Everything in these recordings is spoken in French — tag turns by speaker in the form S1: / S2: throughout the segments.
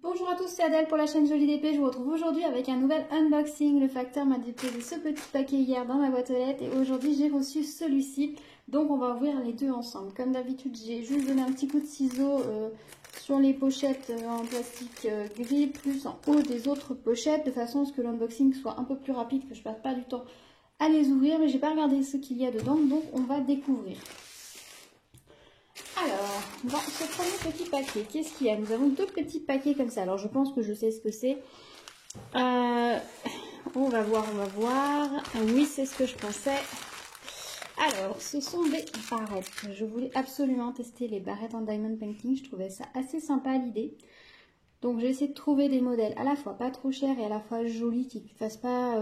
S1: Bonjour à tous, c'est Adèle pour la chaîne Jolie d'épée. Je vous retrouve aujourd'hui avec un nouvel unboxing. Le facteur m'a déposé ce petit paquet hier dans ma boîte aux lettres et aujourd'hui j'ai reçu celui-ci. Donc on va ouvrir les deux ensemble. Comme d'habitude, j'ai juste donné un petit coup de ciseau sur les pochettes en plastique gris, plus en haut des autres pochettes, de façon à ce que l'unboxing soit un peu plus rapide, que je ne passe pas du temps à les ouvrir. Mais j'ai pas regardé ce qu'il y a dedans, donc on va découvrir. Alors, dans ce premier petit paquet, qu'est-ce qu'il y a? Nous avons deux petits paquets comme ça. Alors, je pense que je sais ce que c'est. On va voir. Oui, c'est ce que je pensais. Alors, ce sont des barrettes. Je voulais absolument tester les barrettes en diamond painting. Je trouvais ça assez sympa l'idée. Donc, j'ai essayé de trouver des modèles à la fois pas trop chers et à la fois jolis, qui ne fassent pas...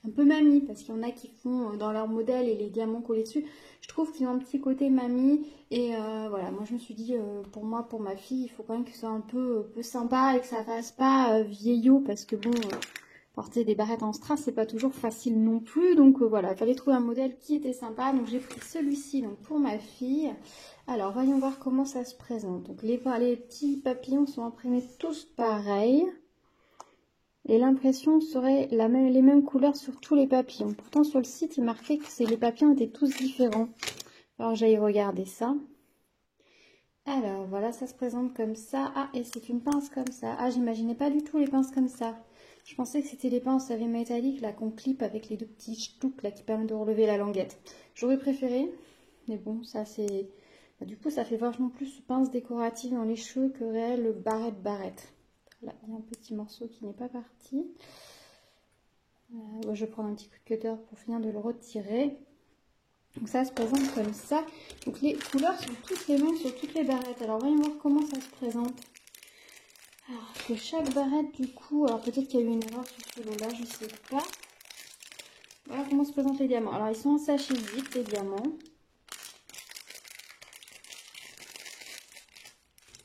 S1: un peu mamie, parce qu'il y en a qui font dans leur modèle et les diamants collés dessus. Je trouve qu'ils ont un petit côté mamie. Et voilà, moi je me suis dit, pour moi, pour ma fille, il faut quand même que ce soit un peu sympa et que ça fasse pas vieillot, parce que bon, porter des barrettes en strass, c'est pas toujours facile non plus. Donc voilà, il fallait trouver un modèle qui était sympa. Donc j'ai pris celui-ci donc pour ma fille. Alors voyons voir comment ça se présente. Donc les petits papillons sont imprimés tous pareils. Et l'impression serait les mêmes couleurs sur tous les papillons. Pourtant, sur le site, il marquait que les papillons étaient tous différents. Alors, j'aille regarder ça. Alors, voilà, ça se présente comme ça. Ah, et c'est une pince comme ça. Ah, j'imaginais pas du tout les pinces comme ça. Je pensais que c'était les pinces, vous savez, métalliques, là, qu'on clip avec les deux petits ch'touks, là, qui permettent de relever la languette. J'aurais préféré. Mais bon, ça, c'est... Bah, du coup, ça fait vachement plus pince décorative dans les cheveux que réel barrette. Là, il y a un petit morceau qui n'est pas parti. Je vais prendre un petit coup de cutter pour finir de le retirer. Donc ça se présente comme ça. Donc les couleurs sont toutes les mêmes sur toutes les barrettes. Alors voyons voir comment ça se présente. Alors que chaque barrette du coup, alors peut-être qu'il y a eu une erreur sur ce lot-là, je ne sais pas. Voilà comment se présentent les diamants. Alors ils sont en sachet vide, les diamants.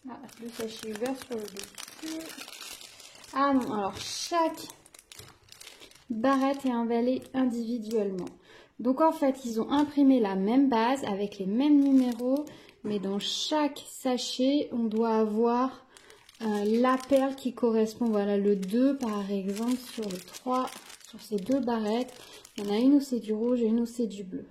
S1: Ah, le sachet ouvert sur le dessus. Ah non, alors chaque barrette est emballée individuellement. Donc en fait, ils ont imprimé la même base avec les mêmes numéros, mais dans chaque sachet, on doit avoir la perle qui correspond. Voilà, le 2 par exemple, sur le 3, sur ces deux barrettes. Il y en a une où c'est du rouge et une où c'est du bleu.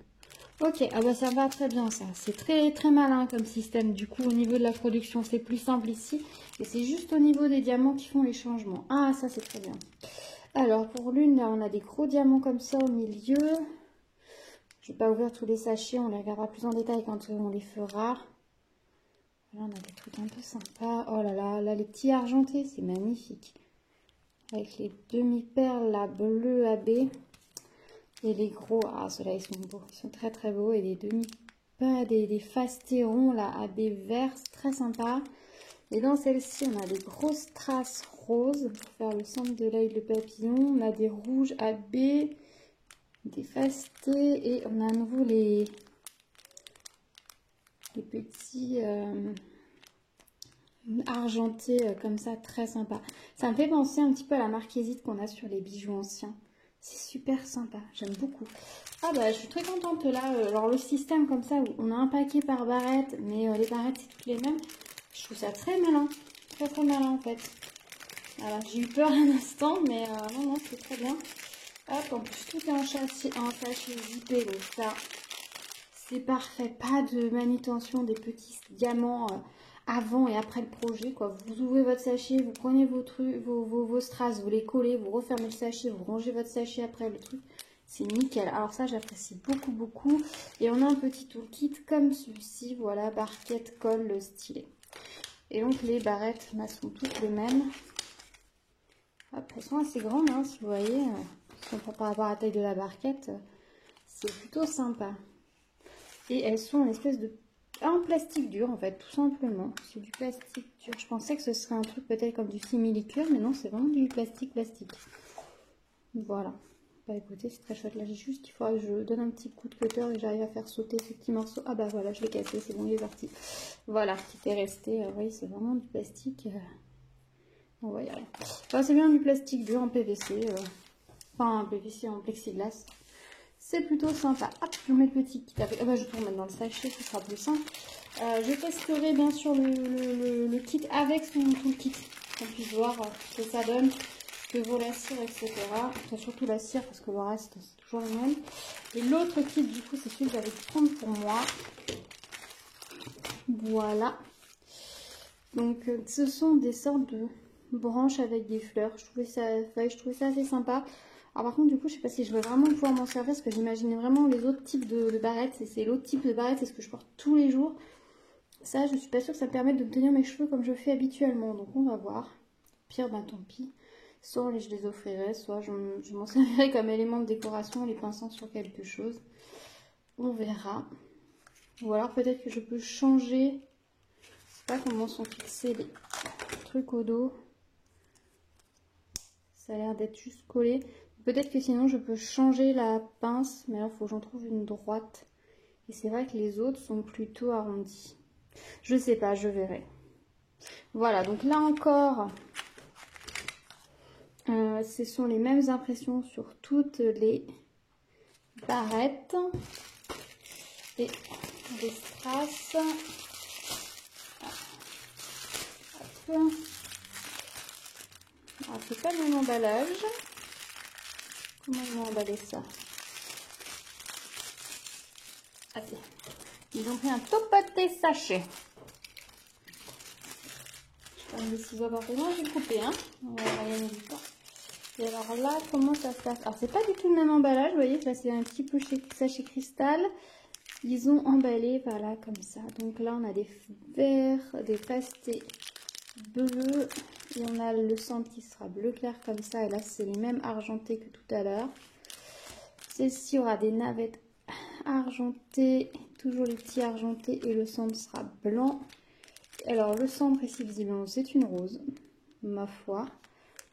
S1: Ok, ah bah ça va très bien ça. C'est très malin comme système. Du coup, au niveau de la production, c'est plus simple ici. Et c'est juste au niveau des diamants qui font les changements. Ah, ça c'est très bien. Alors, pour l'une, là, on a des gros diamants comme ça au milieu. Je ne vais pas ouvrir tous les sachets. On les regardera plus en détail quand on les fera. Là, on a des trucs un peu sympas. Oh là là, là, les petits argentés, c'est magnifique. Avec les demi-perles, là, bleu AB. Et les gros, ah ceux-là ils sont beaux, ils sont très beaux. Et les des fastérons là, AB vert, c'est très sympa. Et dans celle-ci, on a des grosses strass roses pour faire le centre de l'œil de papillon. On a des rouges AB, des fastés et on a à nouveau les petits argentés comme ça, très sympa. Ça me fait penser un petit peu à la marquésite qu'on a sur les bijoux anciens. C'est super sympa, j'aime beaucoup. Ah bah je suis très contente là, alors le système comme ça où on a un paquet par barrette, mais les barrettes c'est toutes les mêmes. Je trouve ça très malin, très malin en fait. Voilà, j'ai eu peur un instant, mais non, c'est très bien. Hop, en plus tout est en sachet zippé, donc ça c'est parfait. Pas de manutention des petits diamants avant et après le projet, quoi. Vous ouvrez votre sachet, vous prenez vos trucs, vos strass, vous les collez, vous refermez le sachet, vous rangez votre sachet après le truc. C'est nickel. Alors ça, j'apprécie beaucoup. Et on a un petit toolkit comme celui-ci, voilà, barquette, colle, stylet. Et donc les barrettes sont toutes les mêmes. Hop, elles sont assez grandes, hein, si vous voyez. Si on prend par rapport à la taille de la barquette, c'est plutôt sympa. Et elles sont en espèce de... en plastique dur, en fait, tout simplement. C'est du plastique dur. Je pensais que ce serait un truc peut-être comme du simili-cuir, mais non, c'est vraiment du plastique. Voilà. Bah écoutez, c'est très chouette. Là, j'ai juste qu'il faudra que je donne un petit coup de cutter et que j'arrive à faire sauter ce petit morceau. Ah bah voilà, je l'ai cassé, c'est bon, il est parti. Voilà, qui était resté. Oui, c'est vraiment du plastique. On va y aller. Enfin, c'est bien du plastique dur en PVC. Enfin, en PVC en plexiglas. C'est plutôt sympa. Hop, je vous mets le petit kit avec. Ah bah, je vais tout remettre dans le sachet, ce sera plus simple. Je testerai bien sûr le kit avec son toolkit. qu'on puisse voir ce que ça donne, que vaut la cire, etc. Enfin, surtout la cire parce que le reste c'est toujours le même. Et l'autre kit du coup c'est celui que j'avais prendre pour moi. Voilà. Donc ce sont des sortes de branches avec des fleurs. Je trouvais ça assez sympa. Alors par contre du coup je sais pas si je vais vraiment pouvoir m'en servir parce que j'imaginais vraiment les autres types de barrettes. Et c'est l'autre type de barrette, c'est ce que je porte tous les jours. Ça je suis pas sûre que ça me permette de tenir mes cheveux comme je fais habituellement. Donc on va voir. Pire ben tant pis. Soit je les offrirai, soit je m'en servirai comme élément de décoration, les pinçant sur quelque chose. On verra. Ou alors peut-être que je peux changer. Je sais pas comment sont fixés les trucs au dos. Ça a l'air d'être juste collé. Peut-être que sinon je peux changer la pince. Mais là il faut que j'en trouve une droite. Et c'est vrai que les autres sont plutôt arrondis. Je sais pas, je verrai. Voilà, donc là encore... ce sont les mêmes impressions sur toutes les barrettes et des strass. Alors c'est pas le même emballage. Comment ils vont emballer ça? Ah si. Ils ont pris un tout petit sachet. Je prends des ciseaux parfaitement, je vais couper, hein. On va gagner du temps. Et alors là, comment ça se passe? Alors c'est pas du tout le même emballage, vous voyez, là c'est un petit peu sachet cristal. Ils ont emballé, voilà, comme ça. Donc là on a des verts, des pastés bleus. Et on a le centre qui sera bleu clair comme ça. Et là c'est les mêmes argentés que tout à l'heure. Celle-ci aura des navettes argentées, toujours les petits argentés. Et le centre sera blanc. Alors le centre ici visiblement c'est une rose, ma foi.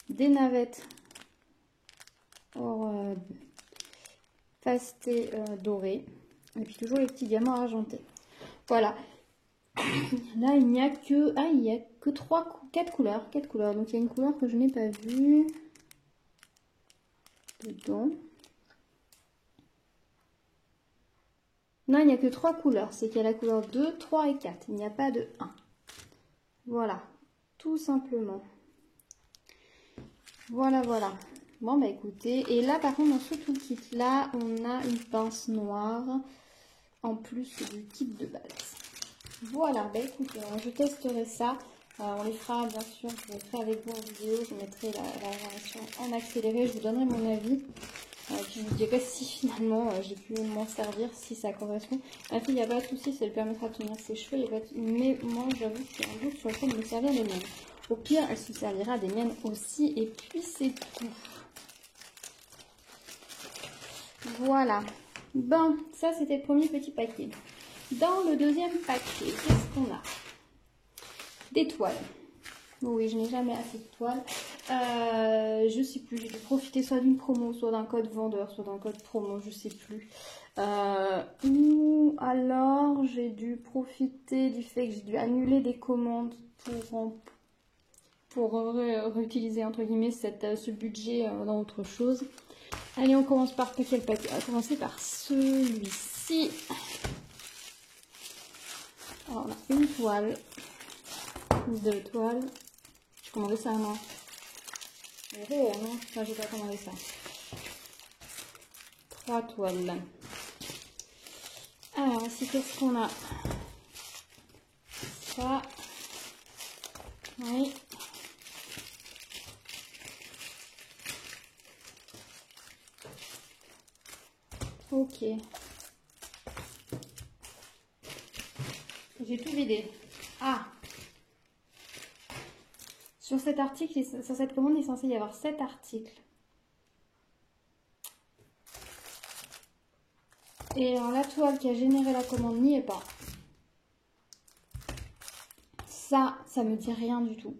S1: Des navettes pasté doré. Et puis toujours les petits diamants argentés. Voilà. Là il n'y a que... Ah, il n'y a que 4 couleurs. 4 couleurs. Donc il y a une couleur que je n'ai pas vue dedans. Non, il n'y a que 3 couleurs. C'est qu'il y a la couleur 2, 3 et 4. Il n'y a pas de 1. Voilà. Tout simplement. Voilà, voilà. Bon, bah écoutez. Et là, par contre, dans ce toolkit là, on a une pince noire en plus du kit de base. Voilà, bah écoutez, je testerai ça. On les fera, bien sûr, je le ferai avec vous en vidéo. Je mettrai la version en accéléré. Je vous donnerai mon avis. Puis je vous dirai si finalement j'ai pu m'en servir, si ça correspond. Ma fille, il n'y a pas de souci, ça lui permettra de tenir ses cheveux. Mais moi, j'avoue que j'ai un doute sur le fait de me servir des miennes. Au pire, elle se servira des miennes aussi. Et puis, c'est tout. Voilà. Bon, ça, c'était le premier petit paquet. Dans le deuxième paquet, qu'est-ce qu'on a? Des toiles. Oui, je n'ai jamais assez de toiles. Je sais plus, j'ai dû profiter soit d'une promo, soit d'un code vendeur, soit d'un code promo, je sais plus. Ou alors j'ai dû profiter du fait que j'ai dû annuler des commandes pour réutiliser entre guillemets ce budget dans autre chose. Allez, on commence par quel paquet? On va commencer par celui-ci. Alors on a une toile, 2 toiles. J'ai commandé ça, non? Oh non, enfin, j'ai pas commandé ça. 3 toiles. Alors ici, qu'est-ce qu'on a? Ça. Oui. Ok. J'ai tout vidé. Ah! Sur cet article, sur cette commande, il est censé y avoir 7 articles. Et alors, la toile qui a généré la commande n'y est pas. Ça me dit rien du tout.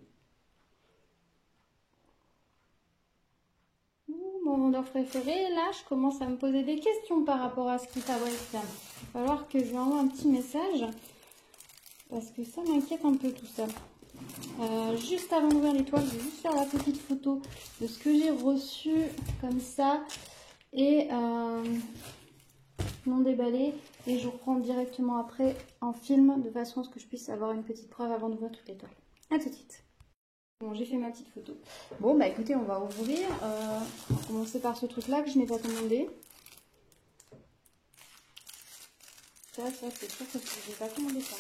S1: Mon vendeur préféré, là, je commence à me poser des questions par rapport à ce qu'il fabrique. Il va falloir que je lui envoie un petit message. Parce que ça m'inquiète un peu tout ça. Juste avant d'ouvrir les toiles, je vais juste faire la petite photo de ce que j'ai reçu comme ça. Et non déballé. Et je reprends directement après en film de façon à ce que je puisse avoir une petite preuve avant d'ouvrir toutes les toiles. A tout de suite. Bon, j'ai fait ma petite photo. Bon, bah écoutez, on va ouvrir. On va commencer par ce truc-là que je n'ai pas commandé. Ça, c'est sûr que je n'ai pas commandé ça.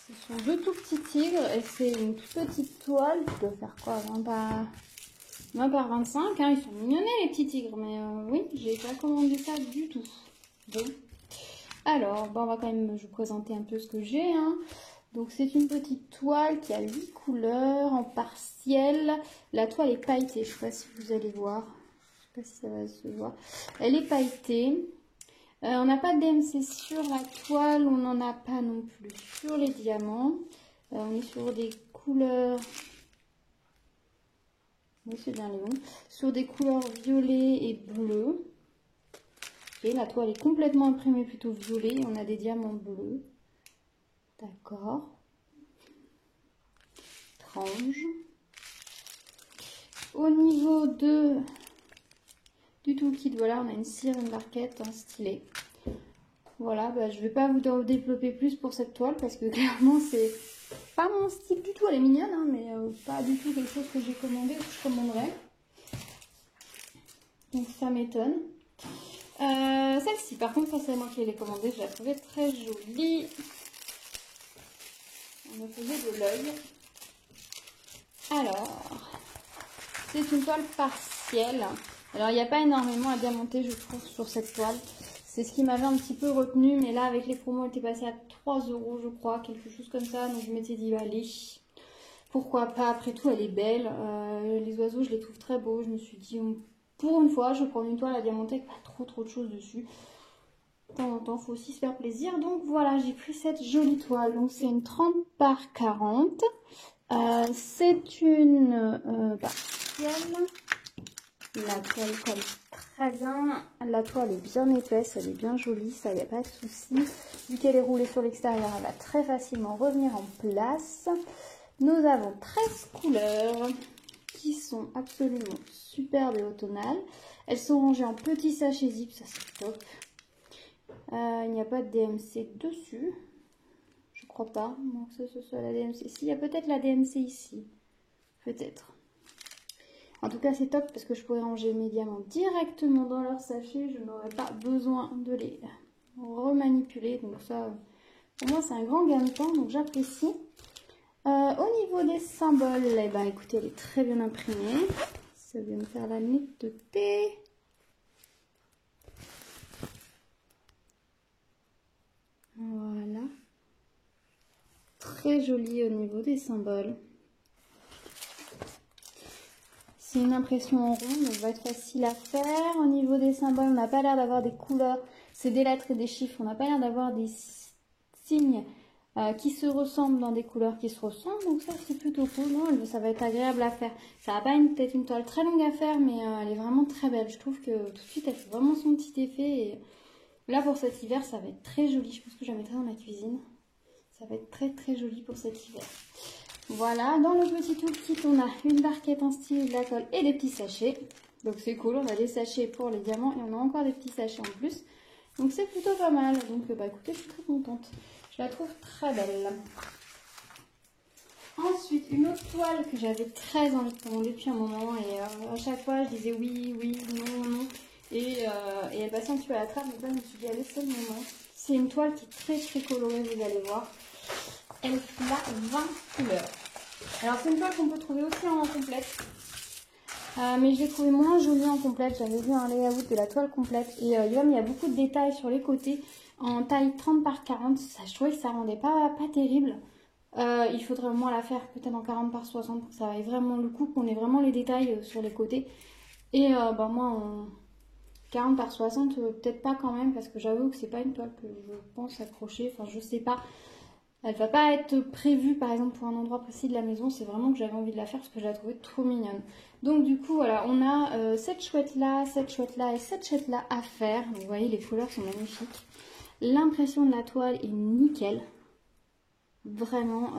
S1: Ce sont deux tout petits tigres et c'est une toute petite toile qui doit faire quoi, 20 par 25, hein. Ils sont mignonnés les petits tigres, mais oui, j'ai pas commandé ça du tout. Bon. Alors, bon, on va quand même vous présenter un peu ce que j'ai, hein. Donc c'est une petite toile qui a 8 couleurs en partiel. La toile est pailletée, je ne sais pas si vous allez voir. Je ne sais pas si ça va se voir. Elle est pailletée. On n'a pas de DMC sur la toile, on n'en a pas non plus sur les diamants. On est sur des couleurs... Oui, c'est bien Léon. Sur des couleurs violet et bleu. Et la toile est complètement imprimée plutôt violet. On a des diamants bleus. D'accord. Étrange. Au niveau du toolkit, voilà, on a une cire, une barquette, un stylet. Voilà, bah, je ne vais pas vous développer plus pour cette toile parce que clairement, c'est pas mon style du tout. Elle est mignonne, hein, mais pas du tout quelque chose que j'ai commandé ou que je commanderais. Donc ça m'étonne. Celle-ci, par contre, ça c'est moi qui l'ai commandée. Je la trouvais très jolie. On me faisait de l'œil. Alors, c'est une toile partielle. Alors, il n'y a pas énormément à diamanter, je trouve, sur cette toile. C'est ce qui m'avait un petit peu retenu, mais là, avec les promos, elle était passée à 3 €, je crois, quelque chose comme ça. Donc, je m'étais dit, allez, pourquoi pas. Après tout, elle est belle. Les oiseaux, je les trouve très beaux. Je me suis dit, pour une fois, je vais prendre une toile à diamanter avec pas trop de choses dessus. De temps en temps, il faut aussi se faire plaisir. Donc, voilà, j'ai pris cette jolie toile. Donc, c'est une 30 par 40. C'est une partielle. La toile colle très bien. La toile est bien épaisse, elle est bien jolie, ça, il n'y a pas de souci. Vu qu'elle est roulée sur l'extérieur, elle va très facilement revenir en place. Nous avons 13 couleurs qui sont absolument superbes et automnales. Elles sont rangées en petits sachets zip, ça c'est top. Il n'y a pas de DMC dessus. Je crois pas. Non, que ce soit la DMC. Si, il y a peut-être la DMC ici. Peut-être. En tout cas, c'est top parce que je pourrais ranger mes diamants directement dans leur sachet. Je n'aurais pas besoin de les remanipuler. Donc ça, pour moi, c'est un grand gain de temps. Donc j'apprécie. Au niveau des symboles, eh ben, écoutez, elle est très bien imprimée. Ça vient me faire la netteté. Voilà. Très jolie au niveau des symboles. C'est une impression en rond, donc va être facile à faire. Au niveau des symboles, on n'a pas l'air d'avoir des couleurs. C'est des lettres et des chiffres. On n'a pas l'air d'avoir des signes qui se ressemblent dans des couleurs qui se ressemblent. Donc ça, c'est plutôt cool. Non, ça va être agréable à faire. Ça va pas peut-être une toile très longue à faire, mais elle est vraiment très belle. Je trouve que tout de suite, elle fait vraiment son petit effet. Et là, pour cet hiver, ça va être très joli. Je pense que je la mettrai dans ma cuisine. Ça va être très joli pour cet hiver. Voilà, dans le petit toolkit, on a une barquette, un stylet, de la colle et des petits sachets. Donc c'est cool, on a des sachets pour les diamants et on a encore des petits sachets en plus. Donc c'est plutôt pas mal. Donc bah écoutez, je suis très contente. Je la trouve très belle. Ensuite, une autre toile que j'avais très envie de commander depuis un moment. Et à chaque fois, je disais oui, non. Et elle passait un petit peu à la trappe. Donc là, je me suis dit, allez, c'est le moment. C'est une toile qui est très colorée, vous allez voir. Elle a 20 couleurs. Alors c'est une toile qu'on peut trouver aussi en complète. Mais je l'ai trouvée moins jolie en complète. J'avais vu un layout de la toile complète. Et il y a beaucoup de détails sur les côtés. En taille 30 par 40. Ça, je trouvais que ça rendait pas terrible. Il faudrait au moins la faire peut-être en 40 par 60 pour que ça vaille vraiment le coup. Qu'on ait vraiment les détails sur les côtés. Et bah moi en 40 par 60 peut-être pas quand même. Parce que j'avoue que c'est pas une toile que je pense accrocher. Enfin je sais pas. Elle va pas être prévue par exemple pour un endroit précis de la maison. C'est vraiment que j'avais envie de la faire parce que je la trouvais trop mignonne. Donc du coup voilà, on a cette chouette là et cette chouette là à faire. Vous voyez les couleurs sont magnifiques. L'impression de la toile est nickel. Vraiment,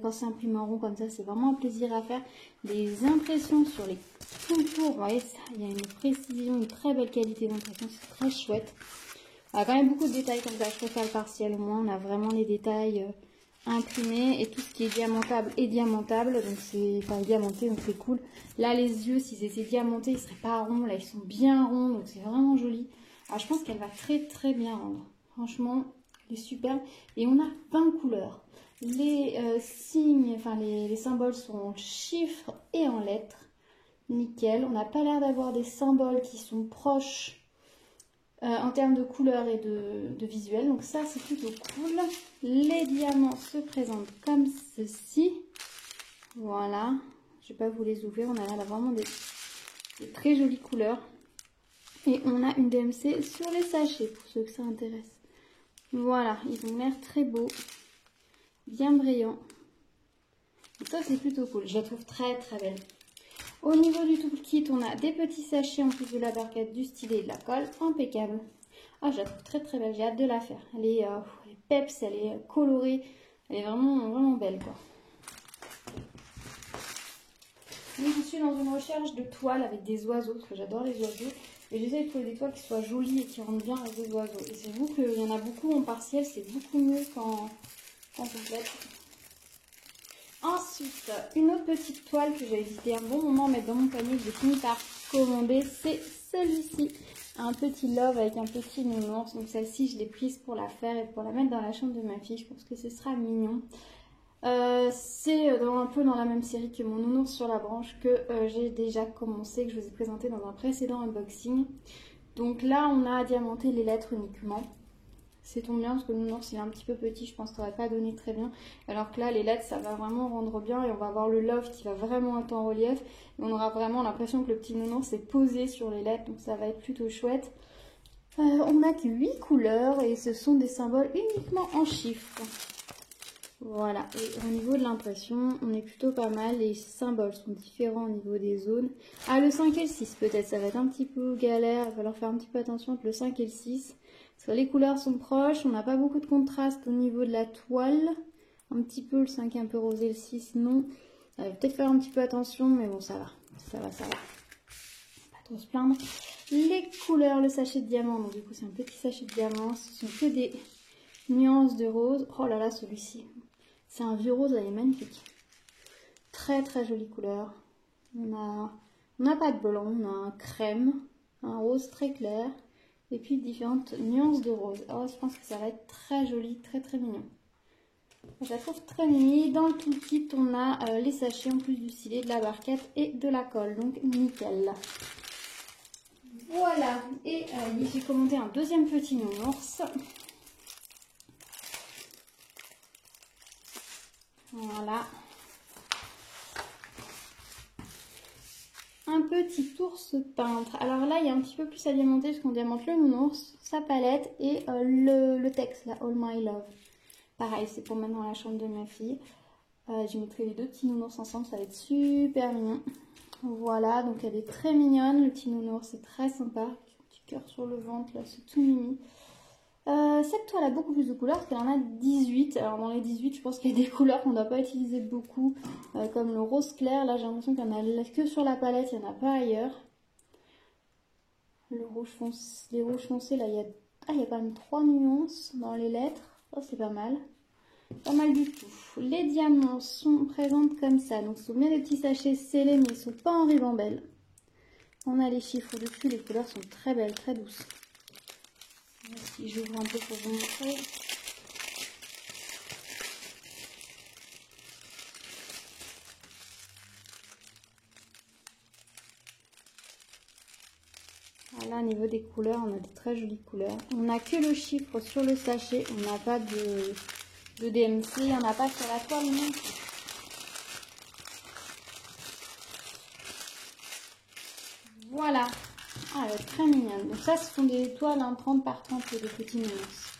S1: quand c'est imprimé en rond comme ça, c'est vraiment un plaisir à faire. Les impressions sur les contours, vous voyez ça, il y a une précision, une très belle qualité d'impression, c'est très chouette. On a quand même beaucoup de détails comme ça, je préfère le partiel. Au moins, on a vraiment les détails imprimés. Et tout ce qui est diamantable est diamantable. Donc, c'est enfin, diamanté, donc c'est cool. Là, les yeux, s'ils étaient diamantés, ils ne seraient pas ronds. Là, ils sont bien ronds, donc c'est vraiment joli. Alors, je pense qu'elle va très, très bien rendre. Franchement, elle est superbe. Et on a 20 couleurs. Les signes, enfin, les symboles sont en chiffres et en lettres. Nickel. On n'a pas l'air d'avoir des symboles qui sont proches en termes de couleur et de visuel, donc ça c'est plutôt cool. Les diamants se présentent comme ceci, voilà, je vais pas vous les ouvrir, on a l'air d'avoir vraiment des très jolies couleurs. Et on a une DMC sur les sachets pour ceux que ça intéresse. Voilà, ils ont l'air très beaux, bien brillants. Donc ça c'est plutôt cool, je la trouve très très belle. Au niveau du toolkit, on a des petits sachets en plus de la barquette, du stylet et de la colle, impeccable. Ah, je la trouve très très belle, j'ai hâte de la faire. Elle est peps, elle est colorée, elle est vraiment, vraiment belle quoi. Oui, je suis dans une recherche de toiles avec des oiseaux, parce que j'adore les oiseaux. Et j'essaie de trouver des toiles qui soient jolies et qui rendent bien avec des oiseaux. Et c'est vous qu'il y en a beaucoup en partiel, c'est beaucoup mieux qu'en complète. Ensuite, une autre petite toile que j'ai hésité un bon moment à mettre dans mon panier, que j'ai fini par commander, c'est celui-ci. Un petit love avec un petit nounours. Donc celle-ci, je l'ai prise pour la faire et pour la mettre dans la chambre de ma fille. Je pense que ce sera mignon. C'est un peu dans la même série que mon nounours sur la branche que j'ai déjà commencé, que je vous ai présenté dans un précédent unboxing. Donc là, on a diamanté les lettres uniquement. C'est tombé bien parce que le nounours il est un petit peu petit, je pense que ça va pas donner très bien. Alors que là, les lettres, ça va vraiment rendre bien et on va avoir le love qui va vraiment être en relief. Et on aura vraiment l'impression que le petit nounours est posé sur les lettres, donc ça va être plutôt chouette. On n'a que 8 couleurs et ce sont des symboles uniquement en chiffres. Voilà, et au niveau de l'impression, on est plutôt pas mal. Les symboles sont différents au niveau des zones. Ah, le 5 et le 6 peut-être, ça va être un petit peu galère, il va falloir faire un petit peu attention entre le 5 et le 6. Parce que les couleurs sont proches, on n'a pas beaucoup de contraste au niveau de la toile. Un petit peu, le 5 est un peu rosé, le 6 non. Peut-être faire un petit peu attention, mais bon, ça va. Ça va. Pas trop se plaindre. Les couleurs, le sachet de diamant, donc du coup c'est un petit sachet de diamant, ce sont que des nuances de rose. Oh là là, celui-ci, c'est un vieux rose, elle est magnifique. Très très jolie couleur. On n'a pas de blanc, on a un crème, un rose très clair. Et puis différentes nuances de rose. Alors je pense que ça va être très joli, très très mignon. Je la trouve très mimi. Dans le toolkit, on a les sachets en plus du stylet, de la barquette et de la colle. Donc nickel. Voilà. Et j'ai commandé un deuxième petit nounours. Voilà. Un petit ours peintre. Alors là, il y a un petit peu plus à diamanter parce qu'on diamante le nounours, sa palette et le texte, là, All My Love. Pareil, c'est pour mettre dans la chambre de ma fille. Je mettrai les deux petits nounours ensemble, ça va être super mignon. Voilà, donc elle est très mignonne, le petit nounours, c'est très sympa. Un petit cœur sur le ventre, là, c'est tout mimi. Cette toile a beaucoup plus de couleurs parce qu'elle en a 18. Alors dans les 18, je pense qu'il y a des couleurs qu'on ne doit pas utiliser beaucoup, comme le rose clair. Là, j'ai l'impression qu'il n'y en a que sur la palette, il n'y en a pas ailleurs. Le rouge foncé, les rouges foncés, là, il y a quand même 3 nuances dans les lettres. Oh, c'est pas mal. Pas mal du tout. Les diamants sont présents comme ça. Donc, ce sont bien des petits sachets scellés, mais ils ne sont pas en ribambelle. On a les chiffres dessus. Les couleurs sont très belles, très douces. Si j'ouvre un peu pour vous montrer. Voilà, au niveau des couleurs, on a de très jolies couleurs. On n'a que le chiffre sur le sachet. On n'a pas de DMC. Il n'y en a pas sur la toile non plus. Voilà. Ah, elle est très mignonne. Donc ça, ce sont des toiles 30 par 30 de petits nounours.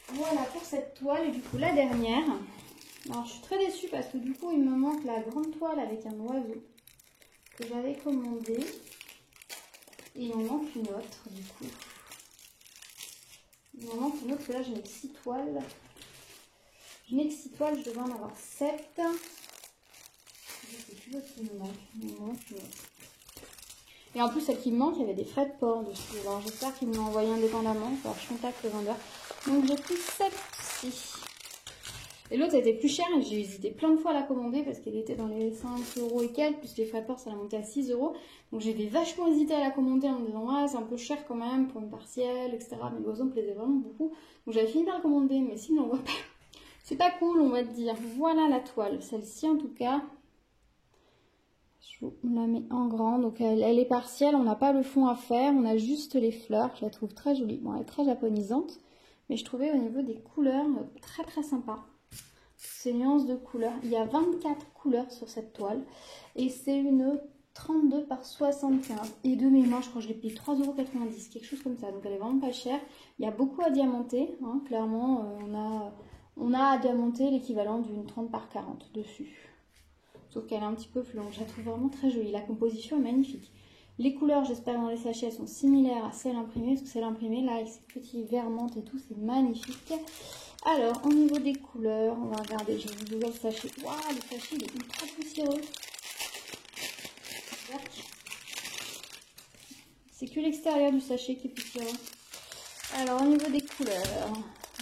S1: Voilà pour cette toile. Et du coup, la dernière. Alors, je suis très déçue parce que du coup, il me manque la grande toile avec un oiseau que j'avais commandé. Et il m'en manque une autre, du coup. Il m'en manque une autre, parce que là, je n'ai que 6 toiles. Je n'ai que 6 toiles, je devais en avoir 7. Je sais plus l'autre qui me manque. Il m'en manque une autre. Et en plus, celle qui me manque, il y avait des frais de port dessus. Alors j'espère qu'ils me l'ont envoyé indépendamment. Alors je contacte le vendeur. Donc j'ai pris celle-ci. Et l'autre, était plus chère. J'ai hésité plein de fois à la commander parce qu'elle était dans les 5 euros et quelques. Plus les frais de port, ça l'a monté à 6 euros. Donc j'ai vachement hésité à la commander en me disant, ah, c'est un peu cher quand même pour une partielle, etc. Mais l'oiseau me plaisait vraiment beaucoup. Donc j'avais fini par la commander. Mais s'il ne l'envoie pas, c'est pas cool, on va te dire. Voilà la toile. Celle-ci, en tout cas. Je vous la mets en grand, donc elle est partielle, on n'a pas le fond à faire, on a juste les fleurs, je la trouve très jolie. Bon, elle est très japonisante, mais je trouvais au niveau des couleurs très très sympa. Ces nuances de couleurs, il y a 24 couleurs sur cette toile, et c'est une 32 par 75. Et de mémoire, je crois que je l'ai payé 3,90 €, quelque chose comme ça, donc elle est vraiment pas chère. Il y a beaucoup à diamanter, hein, clairement, on a à diamanter l'équivalent d'une 30 par 40 dessus. Sauf qu'elle est un petit peu plus longue. Je la trouve vraiment très jolie. La composition est magnifique. Les couleurs, j'espère, dans les sachets, elles sont similaires à celles imprimées. Parce que celles imprimées, là, avec ces petits verres menthe et tout, c'est magnifique. Alors, au niveau des couleurs, on va regarder. Je vais vous ouvrir le sachet. Waouh, le sachet, il est ultra poussiéreux. C'est que l'extérieur du sachet qui est poussiéreux. Alors, au niveau des couleurs,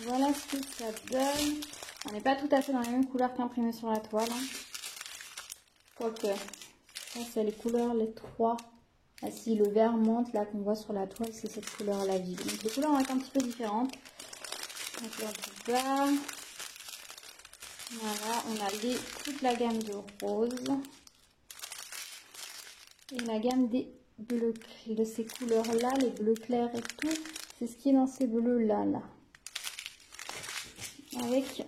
S1: voilà ce que ça donne. On n'est pas tout à fait dans les mêmes couleurs qu'imprimées sur la toile. Hein. Quoique, ça c'est les couleurs, les trois. Ah si, le vert menthe là qu'on voit sur la toile, c'est cette couleur là vive. Donc les couleurs vont être un petit peu différentes. Donc là du bas. Voilà, on a toute la gamme de rose. Et la gamme des bleus, de ces couleurs là, les bleus clairs et tout. C'est ce qui est dans ces bleus là. Avec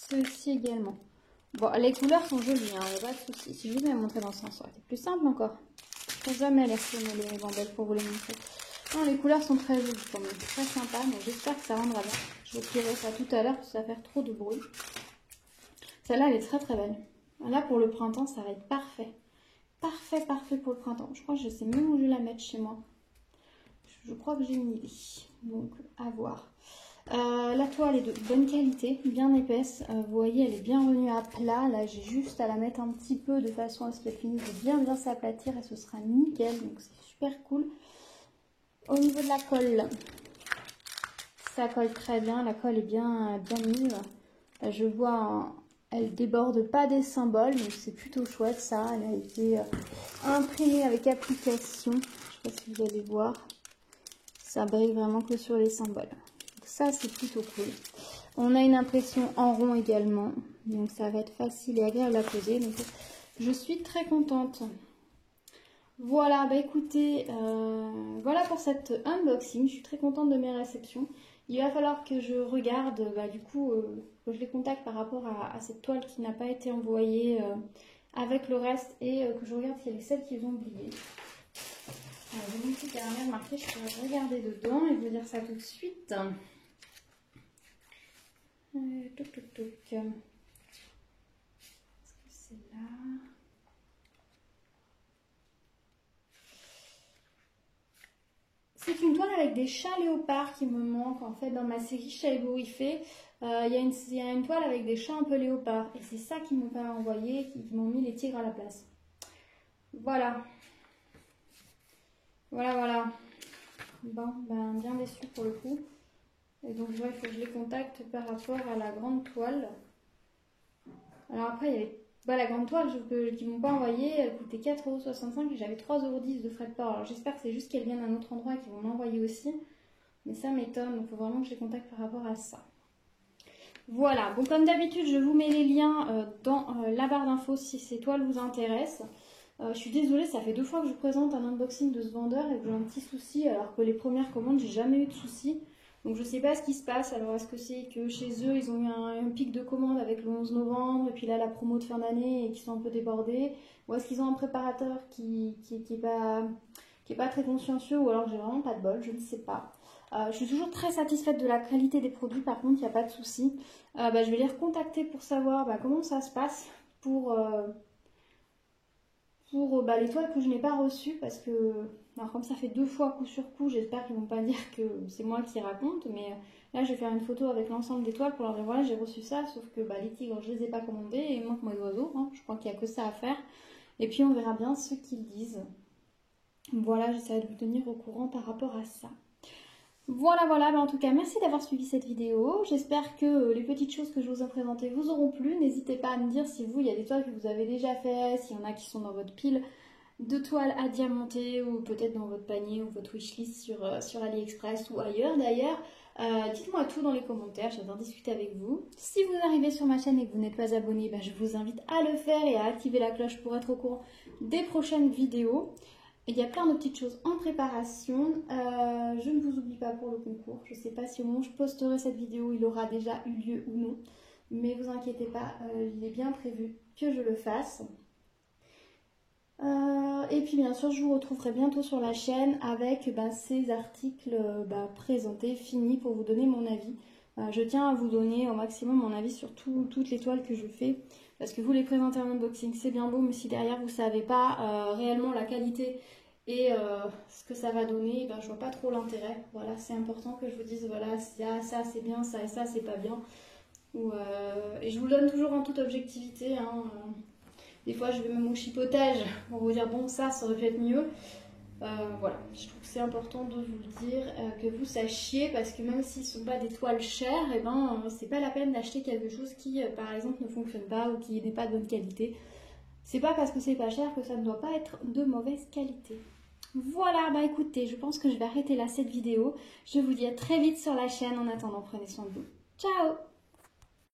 S1: ceux-ci également. Bon, les couleurs sont jolies, hein, il n'y a pas de souci. Si je vous ai montré dans ce sens, ça aurait été plus simple encore. Je ne peux jamais les retourner les ribambelles pour vous les montrer. Non, les couleurs sont très jolies quand même, très sympa. Donc j'espère que ça rendra bien. Je vous tirerai ça tout à l'heure parce que ça va faire trop de bruit. Celle-là, elle est très très belle. Là, pour le printemps, ça va être parfait. Parfait, parfait pour le printemps. Je crois que je sais même où je vais la mettre chez moi. Je crois que j'ai une idée. Donc, à voir. La toile est de bonne qualité, bien épaisse. Vous voyez, elle est bien revenue à plat. Là, j'ai juste à la mettre un petit peu de façon à ce qu'elle finisse de bien s'aplatir et ce sera nickel. Donc, c'est super cool. Au niveau de la colle, ça colle très bien. La colle est bien mise. Là, je vois, elle déborde pas des symboles, donc c'est plutôt chouette ça. Elle a été imprimée avec application. Je sais pas si vous allez voir. Ça brille vraiment que sur les symboles. Ça, c'est plutôt cool. On a une impression en rond également. Donc, ça va être facile et agréable à poser. Donc, je suis très contente. Voilà, bah écoutez, voilà pour cette unboxing. Je suis très contente de mes réceptions. Il va falloir que je regarde, du coup, que je les contacte par rapport à cette toile qui n'a pas été envoyée avec le reste. Et que je regarde si elle est celle qu'ils ont oubliée. J'ai une petite dernière marquée, je peux regarder dedans et vous dire ça tout de suite. Est-ce que c'est là? C'est une toile avec des chats léopards qui me manquent en fait dans ma série Chat ébouriffé. Il y a une toile avec des chats un peu léopards et c'est ça qu'ils m'ont pas envoyé, qui m'ont mis les tigres à la place. Voilà. Voilà. Bon, ben bien déçu pour le coup. Et donc il faut que je les contacte par rapport à la grande toile. Alors après, il y avait la grande toile qu'ils ne m'ont pas envoyée, elle coûtait 4,65 € et j'avais 3,10 € de frais de port. Alors j'espère que c'est juste qu'elle vient d'un autre endroit et qu'ils vont m'envoyer aussi. Mais ça m'étonne, donc il faut vraiment que je les contacte par rapport à ça. Voilà, bon comme d'habitude, je vous mets les liens dans la barre d'infos si ces toiles vous intéressent. Je suis désolée, ça fait 2 fois que je vous présente un unboxing de ce vendeur et que j'ai un petit souci, alors que les premières commandes, j'ai jamais eu de souci. Donc je ne sais pas ce qui se passe. Alors est-ce que c'est que chez eux, ils ont eu un pic de commandes avec le 11 novembre et puis là la promo de fin d'année et qu'ils sont un peu débordés? Ou est-ce qu'ils ont un préparateur qui est pas très consciencieux ou alors j'ai vraiment pas de bol, je ne sais pas. Je suis toujours très satisfaite de la qualité des produits, par contre il n'y a pas de souci. Je vais les recontacter pour savoir comment ça se passe pour les toiles que je n'ai pas reçues parce que, alors comme ça fait 2 fois coup sur coup, j'espère qu'ils vont pas dire que c'est moi qui raconte, mais là je vais faire une photo avec l'ensemble des toiles pour leur dire voilà j'ai reçu ça, sauf que les tigres je les ai pas commandés et il manque mes oiseaux, hein, je crois qu'il n'y a que ça à faire et puis on verra bien ce qu'ils disent. Voilà, j'essaierai de vous tenir au courant par rapport à ça. Voilà, voilà, en tout cas, merci d'avoir suivi cette vidéo. J'espère que les petites choses que je vous ai présentées vous auront plu. N'hésitez pas à me dire si vous, il y a des toiles que vous avez déjà fait, s'il y en a qui sont dans votre pile de toiles à diamanter ou peut-être dans votre panier ou votre wishlist sur AliExpress ou ailleurs d'ailleurs. Dites-moi tout dans les commentaires, j'adore discuter avec vous. Si vous arrivez sur ma chaîne et que vous n'êtes pas abonné, je vous invite à le faire et à activer la cloche pour être au courant des prochaines vidéos. Il y a plein de petites choses en préparation. Je ne vous oublie pas pour le concours. Je ne sais pas si au moment où je posterai cette vidéo, il aura déjà eu lieu ou non. Mais vous inquiétez pas, il est bien prévu que je le fasse. Et puis bien sûr, je vous retrouverai bientôt sur la chaîne avec ces articles présentés, finis pour vous donner mon avis. Je tiens à vous donner au maximum mon avis sur toutes les toiles que je fais. Parce que vous les présenter en unboxing, c'est bien beau, mais si derrière vous ne savez pas réellement la qualité et ce que ça va donner, je vois pas trop l'intérêt. Voilà, c'est important que je vous dise, voilà, ça c'est bien, ça et ça c'est pas bien. Et je vous le donne toujours en toute objectivité, hein. Des fois, je vais même au chipotage pour vous dire, bon, ça aurait pu être mieux. Voilà, je trouve que c'est important de vous le dire, que vous sachiez, parce que même s'ils ne sont pas des toiles chères, c'est pas la peine d'acheter quelque chose qui, par exemple, ne fonctionne pas ou qui n'est pas de bonne qualité. C'est pas parce que c'est pas cher que ça ne doit pas être de mauvaise qualité. Voilà, écoutez, je pense que je vais arrêter là cette vidéo. Je vous dis à très vite sur la chaîne. En attendant, prenez soin de vous. Ciao!